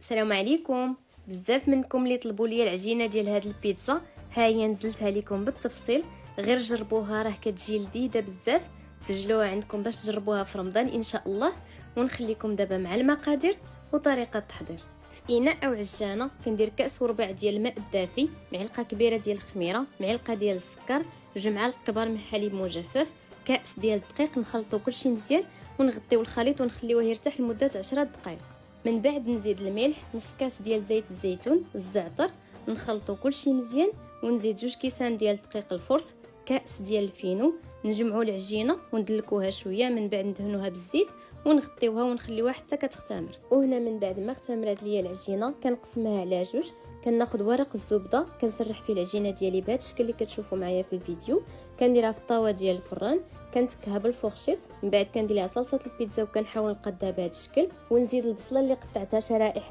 السلام عليكم. بزاف منكم اللي طلبوا لي العجينه ديال هاد البيتزا، ها هي نزلتها لكم بالتفصيل، غير جربوها راه كتجي لذيذه بزاف. سجلوها عندكم باش تجربوها في رمضان ان شاء الله. ونخليكم دابا مع المقادير وطريقه التحضير. في اناء او عجانه كندير كاس وربع ديال الماء الدافي، معلقه كبيره ديال الخميره، معلقه ديال السكر، 2 معالق كبار من الحليب مجفف، كاس ديال الدقيق. نخلطوا كلشي مزيان ونغطيو الخليط ونخليوه يرتاح لمده 10 دقائق. من بعد نزيد الملح، نص كاس ديال زيت الزيتون، الزعتر. نخلطوا كلشي مزيان ونزيد 2 كيسان ديال دقيق الفرص، كاس ديال الفينو. نجمعوا العجينه وندلكوها شويه، من بعد ندهنوها بالزيت ونغطيوها ونخليوها حتى كتختمر. وهنا من بعد ما اختمرت ليا العجينه كنقسمها على جوج. كناخذ ورق الزبده كنسرح فيه العجينه ديالي بهذا الشكل اللي كتشوفوا معايا في الفيديو. كنديرها في الطاوه ديال الفران، كنتكها بالفورشيط. من بعد كندير ليها صلصه البيتزا وكنحاول نقادها بهذا الشكل، ونزيد البصله اللي قطعتها شرائح